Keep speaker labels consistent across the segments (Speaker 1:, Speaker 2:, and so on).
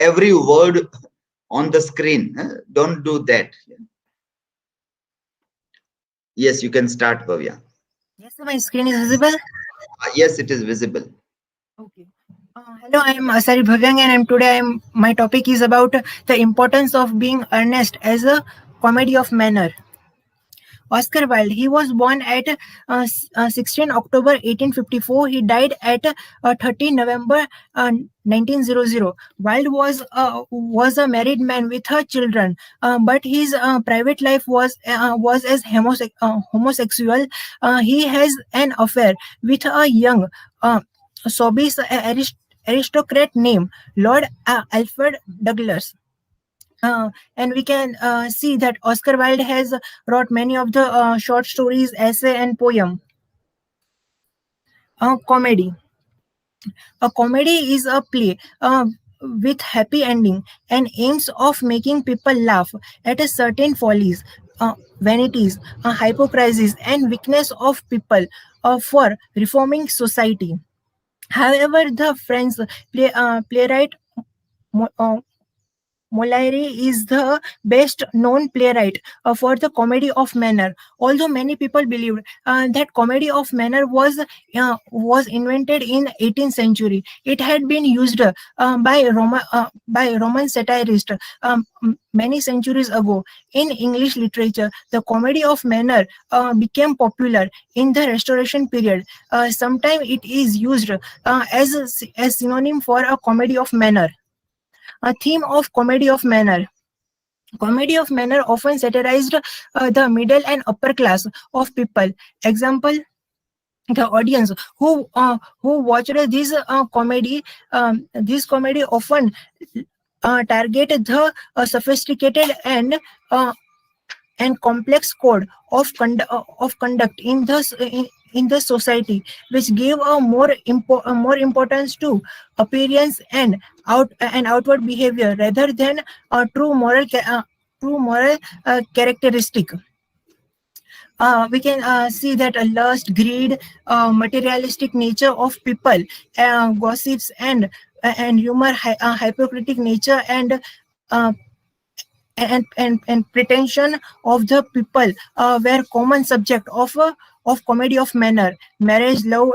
Speaker 1: every word on the screen. Don't do that. Yes, you can start, Bhavya.
Speaker 2: Yes, sir, my screen is visible.
Speaker 1: Yes, it is visible.
Speaker 2: Okay. Hello, I am Asari Bhavyang, and my topic is about the importance of being earnest as a comedy of manner. Oscar Wilde. He was born at 16 October 1854. He died at 13 November 1900. Wilde was a married man with her children, but his private life was as homosexual. He has an affair with a young Sobeys aristocrat named Lord Alfred Douglas. And we can see that Oscar Wilde has wrote many of the short stories, essay, and poem. Comedy. A comedy is a play with happy ending and aims of making people laugh at a certain follies, vanities, hypocrisies, and weakness of people for reforming society. However, the French playwright Mo- uh, Molière is the best known playwright for the comedy of manner. Although many people believed that comedy of manner was invented in 18th century, it had been used by Roman satirists many centuries ago. In English literature, the comedy of manner became popular in the Restoration period. Sometimes it is used as synonym for a comedy of manner. A theme of comedy of manner. Comedy of manner often satirized the middle and upper class of people. Example: the audience who watched this comedy often targeted the sophisticated uh, and complex code of conduct in the society, which gave a more importance to appearance and outward behavior rather than true moral characteristic. We can see that a lust, greed, materialistic nature of people, gossips, and humor, hypocritic nature, uh, and pretension of the people were common subject of comedy of manner. Marriage, love,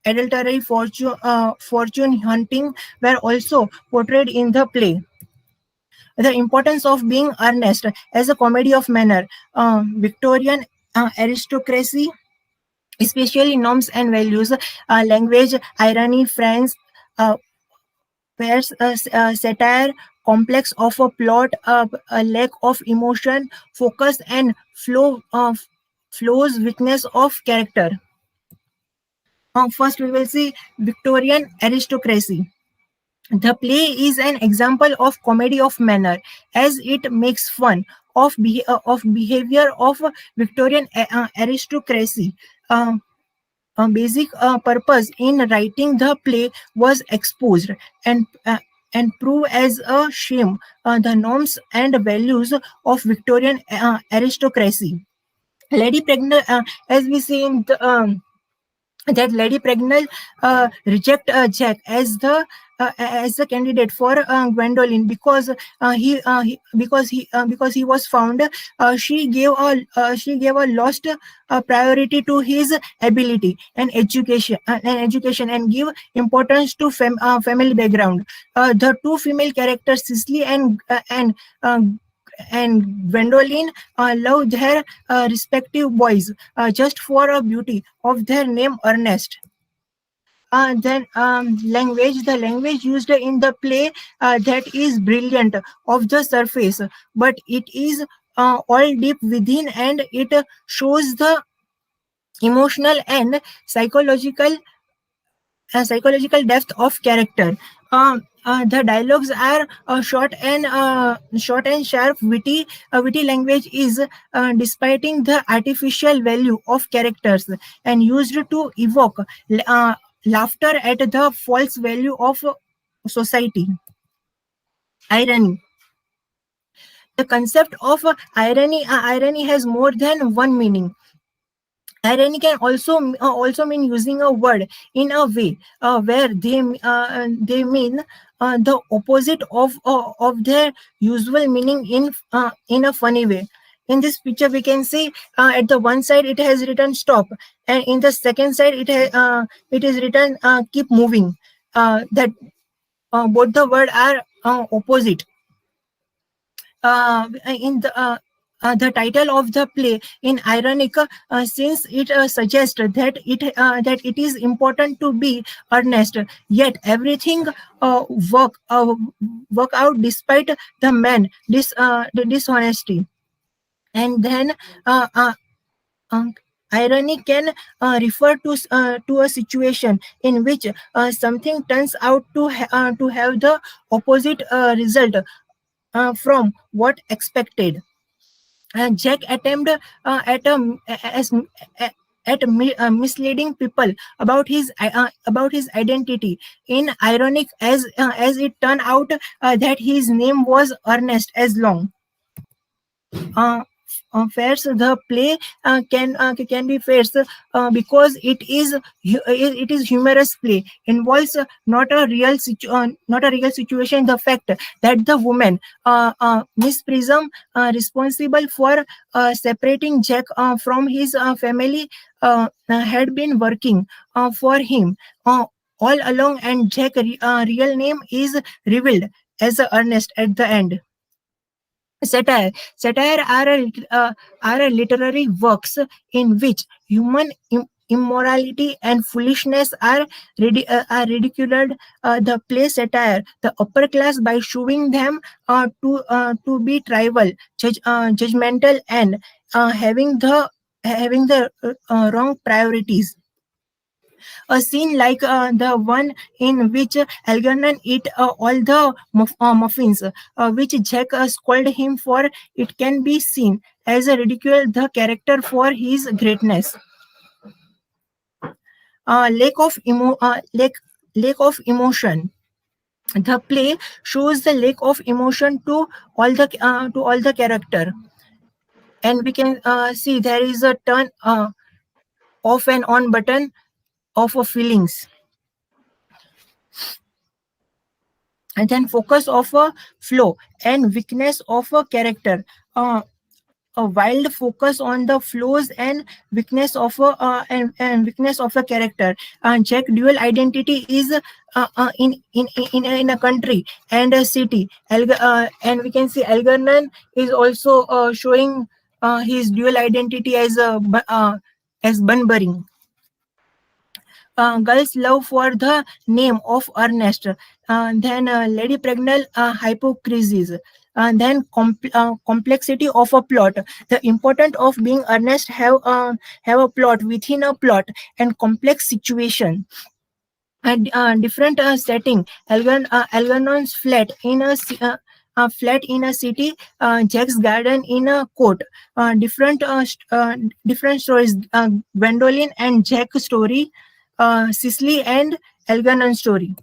Speaker 2: adultery, fortune hunting were also portrayed in the play. The importance of being earnest as a comedy of manner. Victorian aristocracy, especially norms and values, language, irony, friends, uh, pairs, satire, complex of a plot, a lack of emotion, focus, and flows, weakness of character. First, we will see Victorian aristocracy. The play is an example of comedy of manner, as it makes fun of behavior of Victorian aristocracy. Uh, a basic purpose in writing the play was exposed and and prove as a shame the norms and values of Victorian aristocracy. Lady Pregnant, as we see in that Lady Pregnant reject Jack as the candidate for Gwendoline because he was found. She gave a lost priority to his ability and give importance to family background. The two female characters, Cicely uh, and Gwendoline, love their respective boys just for a beauty of their name Ernest. Then language, the language used in the play that is brilliant of the surface, but it is all deep within, and it shows the emotional and psychological depth of character. The dialogues are short and sharp. Witty language is despiting the artificial value of characters and used to evoke uh, laughter at the false value of society. Irony. The concept of irony has more than one meaning. Irony can also mean using a word in a way where they mean the opposite of their usual meaning in a funny way. In this picture, we can see at the one side it has written stop, and in the second side it is written keep moving. That both the word are opposite. In the title of the play in ironic, since it suggests that it is important to be earnest, yet everything uh, work uh, work out despite the dishonesty. And then uh, uh, um, irony can refer to a situation in which something turns out to have the opposite result from what expected. Jack attempted at as misleading people about his identity. In ironic, as it turned out that his name was Ernest as long. Uh, Fairs the play can be fairs because it is humorous play involves not a real situation. The fact that the woman Miss Prism responsible for separating Jack from his family had been working for him all along, and Jack real name is revealed as Ernest at the end. Satire are a literary works in which human immorality and foolishness are ridiculed. The play satire the upper class by showing them to be trivial, judgmental, and having the wrong priorities. A scene like the one in which Algernon eat all the muffins, which Jack scolded him for, it can be seen as a ridicule the character for his greatness. Lack of lack of emotion. The play shows the lack of emotion to all the character, and we can see there is a turn off and on button of feelings. And then focus of a flow and weakness of a character. A wild focus on the flaws and weakness of and weakness of a character. Jack dual identity is in a country and a city. And we can see Algernon is also showing his dual identity as Bunbury. Girls' love for the name of Ernest, then Lady Pregnant hypocrisy, then complexity of a plot. The importance of being earnest have a plot within a plot and complex situation. And different setting. Algernon's flat in a flat in a city, Jack's garden in a court. Different stories. Gwendolyn and Jack story, Cicely and Algernon story.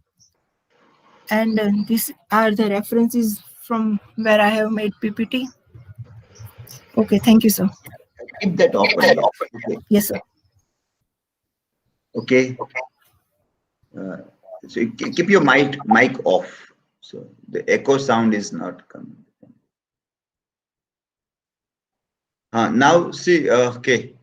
Speaker 2: And these are the references from where I have made PPT. Okay, thank you, sir.
Speaker 1: Keep that open. Yeah. Okay.
Speaker 2: Yes, sir.
Speaker 1: Okay. So you keep your mic off, so the echo sound is not coming. Now see. Okay.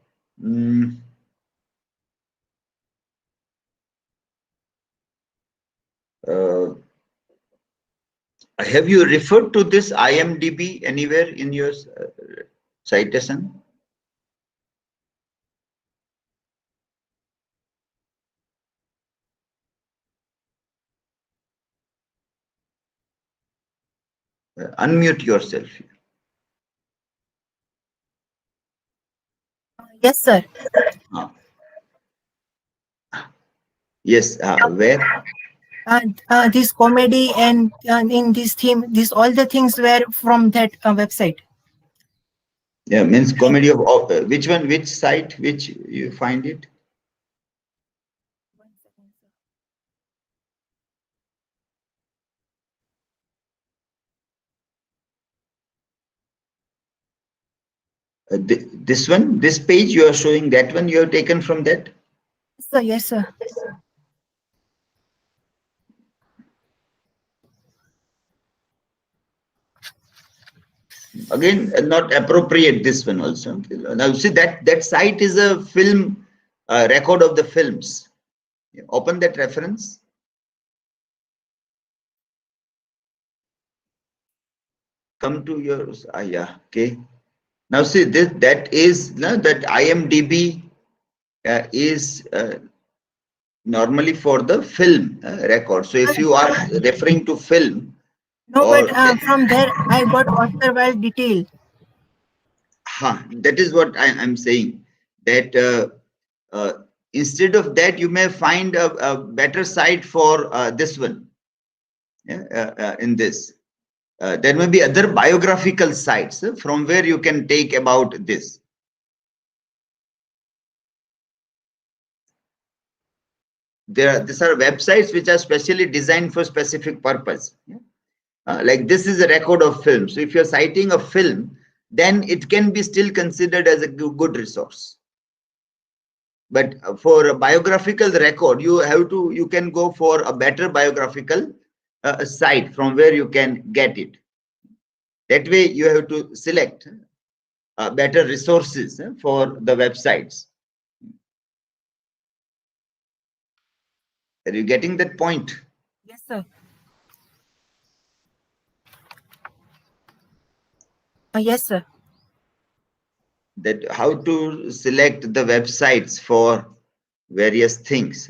Speaker 1: Have you referred to this IMDb anywhere in your citation? Unmute yourself.
Speaker 2: Yes, sir.
Speaker 1: Yes. Where?
Speaker 2: This comedy and in this theme, this all the things were from that website.
Speaker 1: Yeah, means comedy of which one? Which site? Which you find it? This one, this page you are showing, that one you have taken from that?
Speaker 2: Sir, yes, sir.
Speaker 1: Again, not appropriate, this one also. Now see that site is a film record of the films. Open that reference. Come to your, yeah, okay. Now see this, that is that IMDb is normally for the film record. So if you are referring to film,
Speaker 2: No,
Speaker 1: or
Speaker 2: but from there I got Oscar Wilde detail.
Speaker 1: that is what I'm saying, that instead of that you may find a better site for this one. In this, there may be other biographical sites from where you can take about this. These are websites which are specially designed for specific purpose. Like this is a record of film. So if you're citing a film, then it can be still considered as a good resource. But for a biographical record, you can go for a better biographical site from where you can get it. That way you have to select better resources for the websites. Are you getting that point?
Speaker 2: Yes, sir. Yes, sir.
Speaker 1: That how to select the websites for various things.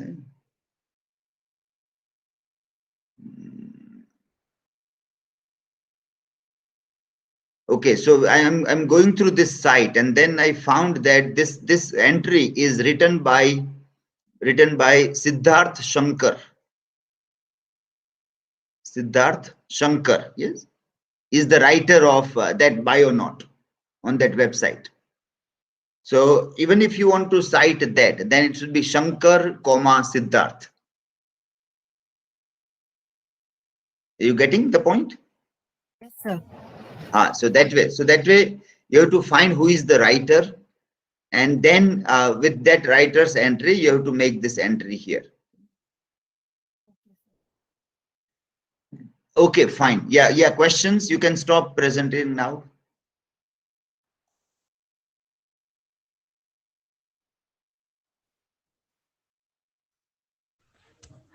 Speaker 1: Okay, so I'm going through this site, and then I found that this entry is written by Siddharth Shankar. Siddharth Shankar, yes, is the writer of that bio note on that website. So even if you want to cite that, then it should be Shankar, Siddharth. Are you getting the point?
Speaker 2: Yes, sir.
Speaker 1: So that way you have to find who is the writer, and then with that writer's entry you have to make this entry here. Okay, fine. Yeah, questions? You can stop presenting now.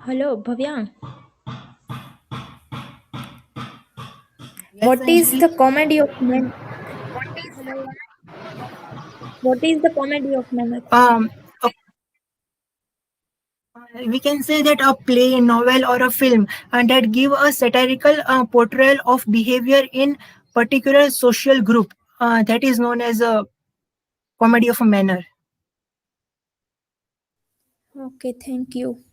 Speaker 3: Hello, Bhavya.
Speaker 2: Yes,
Speaker 3: What is
Speaker 2: Anjali.
Speaker 3: the comedy of man? What is the comedy of man?
Speaker 2: We can say that a play, novel, or a film that give a satirical portrayal of behavior in particular social group that is known as a comedy of a manner.
Speaker 3: Okay, thank you.